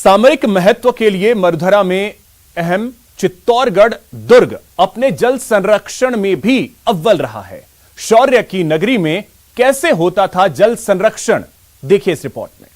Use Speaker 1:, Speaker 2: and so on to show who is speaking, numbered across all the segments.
Speaker 1: सामरिक महत्व के लिए मरुधरा में अहम चित्तौड़गढ़ दुर्ग अपने जल संरक्षण में भी अव्वल रहा है। शौर्य की नगरी में कैसे होता था जल संरक्षण, देखिए इस रिपोर्ट में।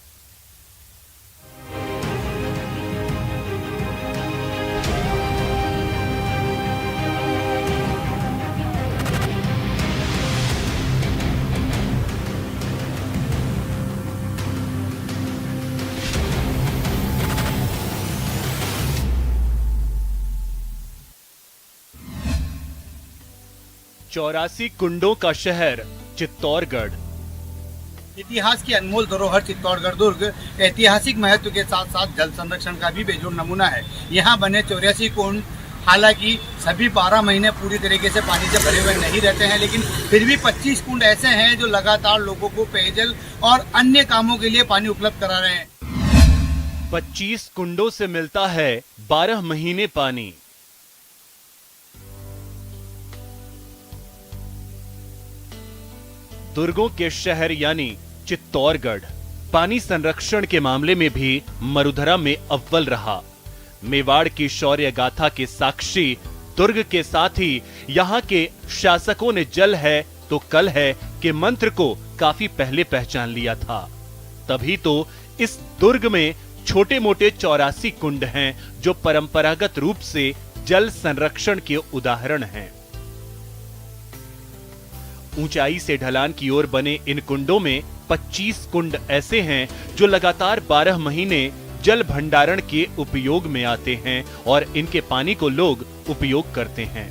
Speaker 1: चौरासी कुंडों का शहर चित्तौड़गढ़।
Speaker 2: इतिहास की अनमोल धरोहर चित्तौड़गढ़ दुर्ग ऐतिहासिक महत्व के साथ साथ जल संरक्षण का भी बेजोड़ नमूना है। यहाँ बने 84 कुंड हालांकि सभी 12 महीने पूरी तरीके से पानी से भरे हुए नहीं रहते हैं, लेकिन फिर भी 25 कुंड ऐसे हैं जो लगातार लोगों को पेयजल और अन्य कामों के लिए पानी उपलब्ध करा रहे हैं।
Speaker 1: 25 कुंडों से मिलता है 12 महीने पानी। दुर्गों के शहर यानी चित्तौड़गढ़ पानी संरक्षण के मामले में भी मरुधरा में अव्वल रहा। मेवाड़ की शौर्य गाथा के साक्षी दुर्ग के साथ ही यहाँ के शासकों ने जल है तो कल है के मंत्र को काफी पहले पहचान लिया था। तभी तो इस दुर्ग में छोटे मोटे 84 कुंड हैं जो परंपरागत रूप से जल संरक्षण के उदाहरण हैं। ऊंचाई से ढलान की ओर बने इन कुंडों में 25 कुंड ऐसे हैं जो लगातार 12 महीने जल भंडारण के उपयोग में आते हैं और इनके पानी को लोग उपयोग करते हैं।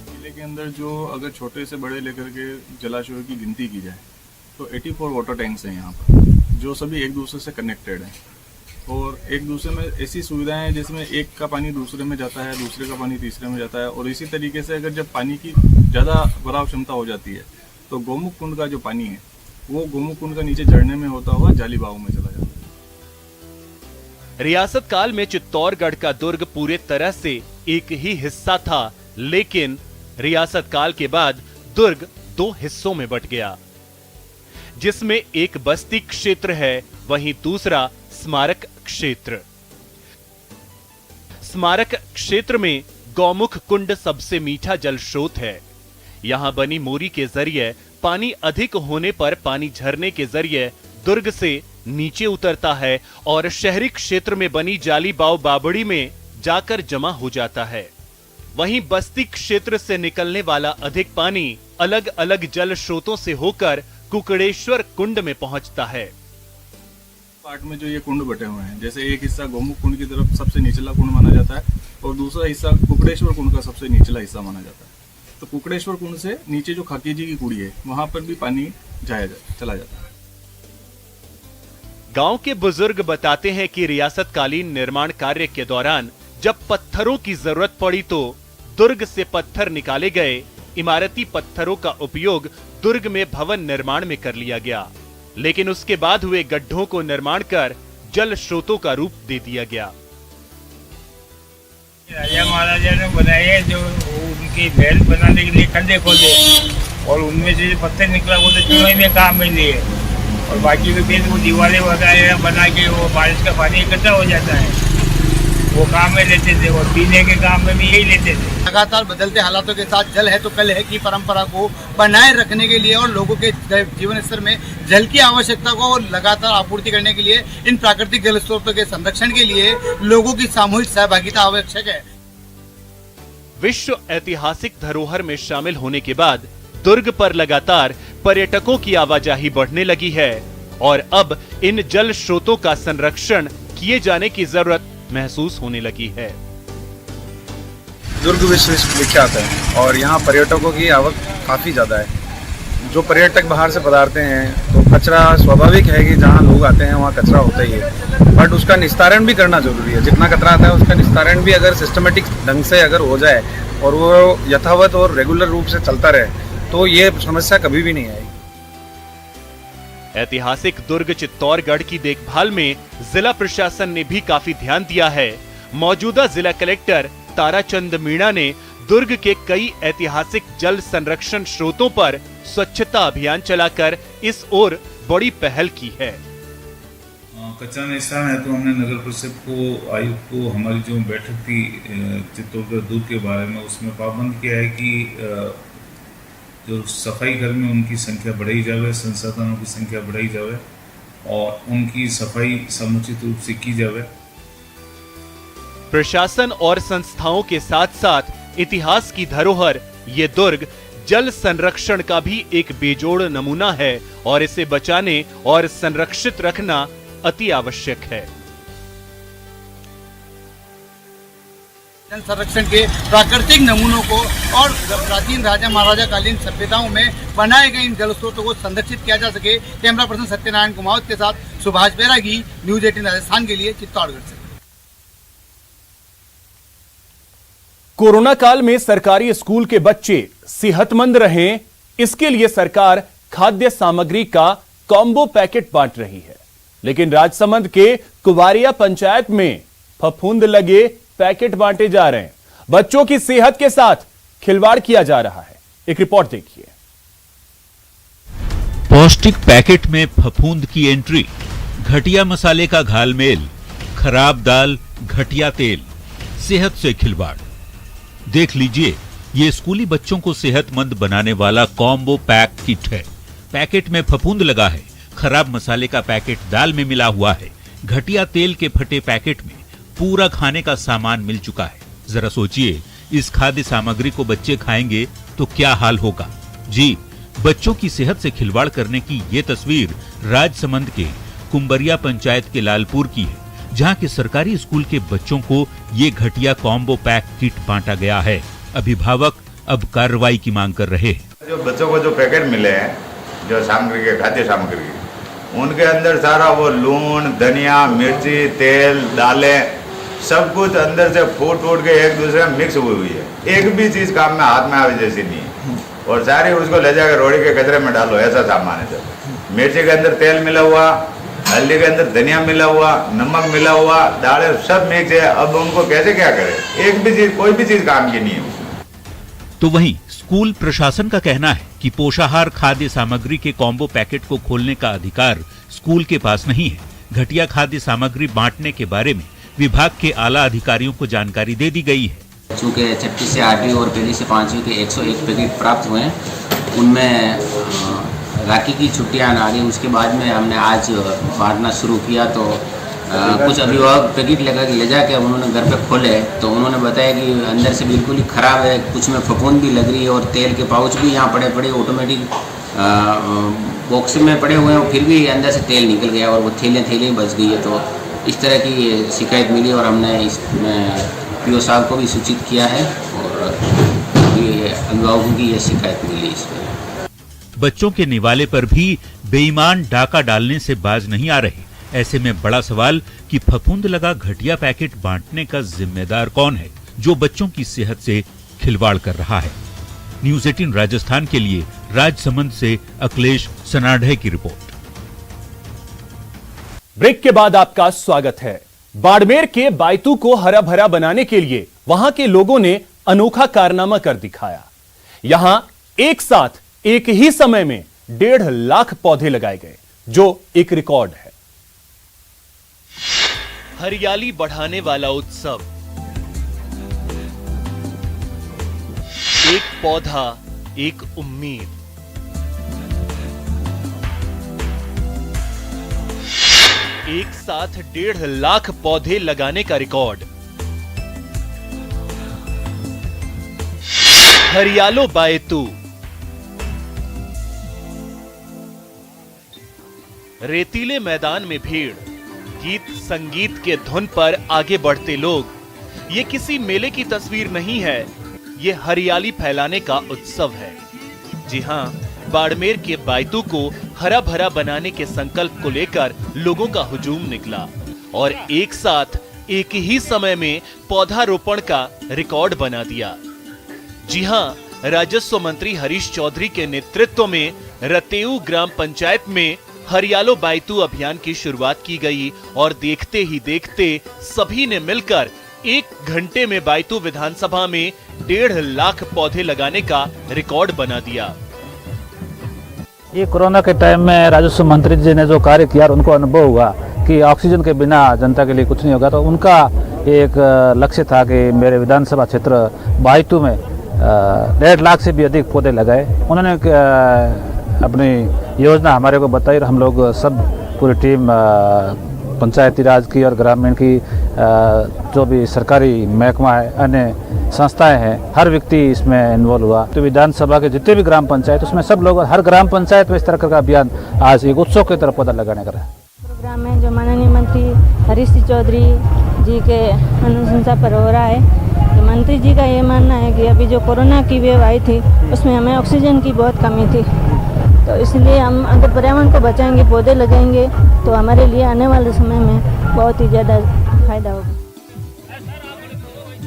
Speaker 3: जिले के अंदर जो अगर छोटे से बड़े लेकर के जलाशयों की गिनती की जाए तो 84 वाटर टैंक्स हैं यहाँ पर, जो सभी एक दूसरे से कनेक्टेड हैं और एक दूसरे में ऐसी सुविधाएं हैं जिसमें एक का पानी दूसरे में जाता है, दूसरे का पानी तीसरे में जाता है। और इसी तरीके से अगर जब पानी की ज़्यादा भराव क्षमता हो जाती है तो गोमुख कुंड का जो पानी है वो गोमुख कुंड का नीचे झरने में होता हुआ जालीबाव में चला जाता है।
Speaker 1: रियासत काल में चित्तौड़गढ़ का दुर्ग पूरे तरह से एक ही हिस्सा था, लेकिन रियासत काल के बाद दुर्ग 2 हिस्सों में बंट गया, जिसमें एक बस्ती क्षेत्र है वहीं दूसरा स्मारक क्षेत्र। स्मारक क्षेत्र में गौमुख कुंड सबसे मीठा जल स्रोत है। यहां बनी मोरी के जरिए पानी अधिक होने पर पानी झरने के जरिए दुर्ग से नीचे उतरता है और शहरी क्षेत्र में बनी जाली बाव बाबड़ी में जाकर जमा हो जाता है। वहीं बस्ती क्षेत्र से निकलने वाला अधिक पानी अलग अलग जल स्रोतों से होकर कुकड़ेश्वर कुंड में पहुंचता है।
Speaker 3: पार्ट में जो ये कुंड बटे हुए हैं, जैसे एक हिस्सा गोमुख कुंड की तरफ सबसे निचला कुंड माना जाता है और दूसरा हिस्सा कुकड़ेश्वर कुंड का सबसे निचला हिस्सा माना जाता है। तो कुकड़ेश्वर कुंड से नीचे जो खाकी जी की कुड़ी है वहां पर भी पानी चला जाता है।
Speaker 1: गांव के बुजुर्ग बताते हैं कि रियासतकालीन निर्माण कार्य के दौरान जब पत्थरों की जरूरत पड़ी तो दुर्ग से पत्थर निकाले गए। इमारती पत्थरों का उपयोग दुर्ग में भवन निर्माण में कर लिया गया, लेकिन उसके बाद हुए गड्ढों को निर्माण कर जल स्रोतों का रूप दे दिया गया।
Speaker 4: राजा महाराजा ने बनाए जो उनकी महल बनाने के लिए खड्डे खोदे और उनमें से जो पत्थर निकला वो तो चुनाई में काम में लिए और बाकी के फिर वो दीवारें वगैरह बना के वो बारिश का पानी इकट्ठा हो जाता है, वो काम में लेते थे और पीने के काम में भी यही लेते थे।
Speaker 2: लगातार बदलते हालातों के साथ जल है तो कल है की परंपरा को बनाए रखने के लिए और लोगों के जीवन स्तर में जल की आवश्यकता को लगातार आपूर्ति करने के लिए इन प्राकृतिक जल स्रोतों के संरक्षण के लिए लोगों की सामूहिक सहभागिता आवश्यक है।
Speaker 1: विश्व ऐतिहासिक धरोहर में शामिल होने के बाद दुर्ग पर लगातार पर्यटकों की आवाजाही बढ़ने लगी है और अब इन जल स्रोतों का संरक्षण किए जाने की जरूरत महसूस होने लगी है।
Speaker 5: दुर्ग विश्व विख्यात है और यहाँ पर्यटकों की आवक काफ़ी ज़्यादा है। जो पर्यटक बाहर से पधारते हैं तो कचरा स्वाभाविक है कि जहाँ लोग आते हैं वहाँ कचरा होता ही है, बट उसका निस्तारण भी करना जरूरी है। जितना कचरा आता है उसका निस्तारण भी अगर सिस्टमेटिक ढंग से अगर हो जाए और वो यथावत और रेगुलर रूप से चलता रहे तो ये समस्या कभी भी नहीं आएगी।
Speaker 1: ऐतिहासिक दुर्ग चित्तौड़गढ़ की देखभाल में जिला प्रशासन ने भी काफी ध्यान दिया है। मौजूदा जिला कलेक्टर ताराचंद मीणा ने दुर्ग के कई ऐतिहासिक जल संरक्षण स्रोतों पर स्वच्छता अभियान चलाकर इस ओर बड़ी पहल की है।
Speaker 6: कचरा निस्तारण है तो हमने नगर परिषद को, आयुक्त को, हमारी जो बैठक थी चित्तौड़गढ़ दूध के बारे में, उसमें पाबंद किया है कि जो सफाई कर्मी उनकी संख्या बढ़ाई जाए, संसाधनों की संख्या बढ़ाई जाए और उनकी सफाई समुचित रूप से की जाए।
Speaker 1: प्रशासन और संस्थाओं के साथ साथ इतिहास की धरोहर ये दुर्ग जल संरक्षण का भी एक बेजोड़ नमूना है और इसे बचाने और संरक्षित रखना अति आवश्यक है।
Speaker 2: जल संरक्षण के प्राकृतिक नमूनों को और प्राचीन राजा महाराजा कालीन सभ्यताओं में बनाए गए इन जल स्रोतों को संरक्षित किया जा सके। कैमरा पर्सन सत्यनारायण कुमावत के साथ सुभाष बैरागी, न्यूज 18 राजस्थान के लिए चित्तौड़गढ़ से।
Speaker 1: कोरोना काल में सरकारी स्कूल के बच्चे सेहतमंद रहें, इसके लिए सरकार खाद्य सामग्री का कॉम्बो पैकेट बांट रही है, लेकिन राजसमंद के कुवारिया पंचायत में फफूंद लगे पैकेट बांटे जा रहे हैं। बच्चों की सेहत के साथ खिलवाड़ किया जा रहा है। एक रिपोर्ट देखिए।
Speaker 7: पौष्टिक पैकेट में फफूंद की एंट्री, घटिया मसाले का घालमेल, खराब दाल, घटिया तेल, सेहत से खिलवाड़। देख लीजिए, ये स्कूली बच्चों को सेहतमंद बनाने वाला कॉम्बो पैक किट है। पैकेट में फफूंद लगा है, खराब मसाले का पैकेट दाल में मिला हुआ है, घटिया तेल के फटे पैकेट में पूरा खाने का सामान मिल चुका है। जरा सोचिए, इस खाद्य सामग्री को बच्चे खाएंगे तो क्या हाल होगा। जी, बच्चों की सेहत से खिलवाड़ करने की ये तस्वीर राजसमंद के कुंबरिया पंचायत के लालपुर की है, जहां के सरकारी स्कूल के बच्चों को ये घटिया कॉम्बो पैक किट बांटा गया है। अभिभावक अब कार्रवाई की मांग कर रहे हैं।
Speaker 8: जो बच्चों को जो पैकेट मिले हैं, जो सामग्री के, खाद्य सामग्री, उनके अंदर सारा वो लून, धनिया, मिर्ची, तेल, दालें, सब कुछ अंदर से फूट के एक दूसरे में मिक्स हुई है। एक भी चीज काम में हाथ में आवे जैसी नहीं है और सारी उसको ले जाकर रोड़ी के कचरे में डालो, ऐसा सामान है। सब मिर्ची के अंदर तेल मिला हुआ, हल्दी के अंदर धनिया मिला हुआ, नमक मिला हुआ, दालें सब मिक्स है। अब उनको कैसे क्या करें, एक भी चीज, कोई भी चीज काम की नहीं है।
Speaker 7: तो वहीं स्कूल प्रशासन का कहना है कि पोषाहार खाद्य सामग्री के कॉम्बो पैकेट को खोलने का अधिकार स्कूल के पास नहीं है। घटिया खाद्य सामग्री बांटने के बारे में विभाग के आला अधिकारियों को जानकारी दे दी गई है।
Speaker 9: चूँकि 6वीं से 8वीं और 1ली से 5वीं के 101 पैकेट प्राप्त हुए हैं, उनमें राखी की छुट्टियां आ गई। उसके बाद में हमने आज बांटना शुरू किया तो कुछ अभिभावक पैकेट ले जाके उन्होंने घर पे खोले तो उन्होंने बताया कि अंदर से बिल्कुल ही ख़राब है, कुछ में फफूंद भी लग रही है और तेल के पाउच भी यहाँ पड़े ऑटोमेटिक बॉक्स में पड़े हुए हैं, फिर भी अंदर से तेल निकल गया और वो थैली बच गई है। तो इस तरह की शिकायत मिली और हमने इसमें पीओ साहब को भी सूचित किया है और अभिभावकों की यह शिकायत मिली। इस पर
Speaker 7: बच्चों के निवाले पर भी बेईमान डाका डालने से बाज नहीं आ रहे। ऐसे में बड़ा सवाल कि फफूंद लगा घटिया पैकेट बांटने का जिम्मेदार कौन है, जो बच्चों की सेहत से खिलवाड़ कर रहा है। न्यूज 18 राजस्थान के लिए राजसमंद से अखिलेश सनाढ़े की रिपोर्ट।
Speaker 1: ब्रेक के बाद आपका स्वागत है। बाड़मेर के बायतू को हरा भरा बनाने के लिए वहां के लोगों ने अनोखा कारनामा कर दिखाया। यहां एक साथ एक ही समय में 1.5 लाख पौधे लगाए गए, जो एक रिकॉर्ड है। हरियाली बढ़ाने वाला उत्सव, एक पौधा एक उम्मीद। एक साथ 1.5 लाख पौधे लगाने का रिकॉर्ड। हरियालो बायतू। रेतीले मैदान में भीड़, गीत संगीत के धुन पर आगे बढ़ते लोग। ये किसी मेले की तस्वीर नहीं है, ये हरियाली फैलाने का उत्सव है। जी हां, बाड़मेर के बायतू को हरा भरा बनाने के संकल्प को लेकर लोगों का हुजूम निकला और एक साथ एक ही समय में पौधारोपण का रिकॉर्ड बना दिया। जी हां, राजस्व मंत्री हरीश चौधरी के नेतृत्व में रतेऊ ग्राम पंचायत में हरियालो बायतू अभियान की शुरुआत की गई और देखते ही देखते सभी ने मिलकर 1 घंटे में बायतू विधानसभा में 1.5 लाख पौधे लगाने का रिकॉर्ड बना दिया।
Speaker 10: ये कोरोना के टाइम में राजस्व मंत्री जी ने जो कार्य किया उनको अनुभव हुआ कि ऑक्सीजन के बिना जनता के लिए कुछ नहीं होगा, तो उनका एक लक्ष्य था कि मेरे विधानसभा क्षेत्र बायतू में 1.5 लाख से भी अधिक पौधे लगाए। उन्होंने अपनी योजना हमारे को बताई और हम लोग सब पूरी टीम पंचायती राज की और ग्रामीण की जो भी सरकारी महकमा है, अन्य संस्थाएं हैं, हर व्यक्ति इसमें इन्वॉल्व हुआ। तो विधानसभा के जितने भी ग्राम पंचायत, उसमें सब लोग, हर ग्राम पंचायत में इस तरह का अभियान आज एक उत्सव की तरह पौधा लगाने का है।
Speaker 11: प्रोग्राम में जो माननीय मंत्री हरीश चौधरी जी के अनुशंसा पर हो रहा है, तो मंत्री जी का ये मानना है कि अभी जो कोरोना की वेव आई थी उसमें हमें ऑक्सीजन की बहुत कमी थी, तो इसलिए हम अगर पर्यावरण को बचाएंगे, पौधे लगाएंगे, तो हमारे लिए आने वाले समय में बहुत ही ज़्यादा फायदा होगा।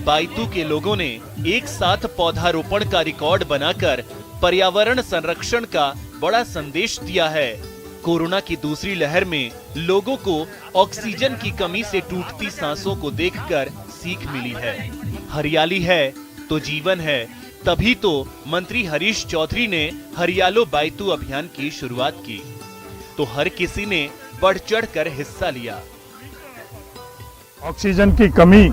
Speaker 1: बायतू के लोगों ने एक साथ पौधारोपण का रिकॉर्ड बनाकर पर्यावरण संरक्षण का बड़ा संदेश दिया है। कोरोना की दूसरी लहर में लोगों को ऑक्सीजन की कमी से टूटती सांसों को देखकर सीख मिली है। हरियाली है तो जीवन है, तभी तो मंत्री हरीश चौधरी ने हरियालो बायतू अभियान की शुरुआत की, तो हर किसी ने बढ़ चढ़कर हिस्सा लिया।
Speaker 12: ऑक्सीजन की कमी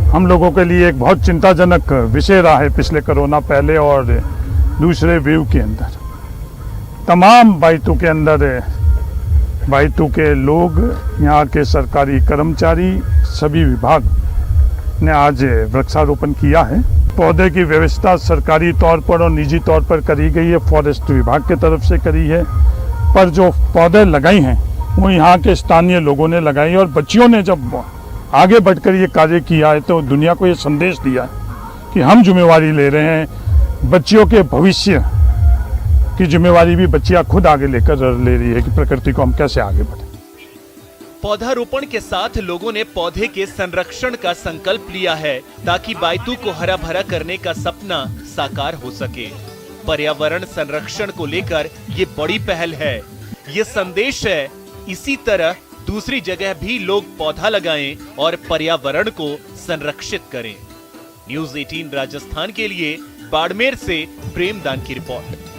Speaker 12: हम लोगों के लिए एक बहुत चिंताजनक विषय रहा है पिछले कोरोना पहले और दूसरे वेव के अंदर। तमाम बायतू के अंदर बायतू के लोग, यहाँ के सरकारी कर्मचारी, सभी विभाग ने आज वृक्षारोपण किया है। पौधे की व्यवस्था सरकारी तौर पर और निजी तौर पर करी गई है, फॉरेस्ट विभाग की तरफ से करी है, पर जो पौधे लगाई हैं वो यहाँ के स्थानीय लोगों ने लगाई। और बच्चियों ने जब आगे बढ़कर ये कार्य किया है तो दुनिया को ये संदेश दिया है कि हम जिम्मेवारी ले रहे हैं, बच्चियों के भविष्य की जिम्मेवारी भी बच्चियां खुद आगे लेकर ले रही है कि प्रकृति को हम कैसे आगे बढ़े।
Speaker 1: पौधारोपण के साथ लोगों ने पौधे के संरक्षण का संकल्प लिया है ताकि बायतू को हरा भरा करने का सपना साकार हो सके। पर्यावरण संरक्षण को लेकर ये बड़ी पहल है, ये संदेश है। इसी तरह दूसरी जगह भी लोग पौधा लगाएं और पर्यावरण को संरक्षित करें। न्यूज़ 18 राजस्थान के लिए बाड़मेर से प्रेमदान की रिपोर्ट।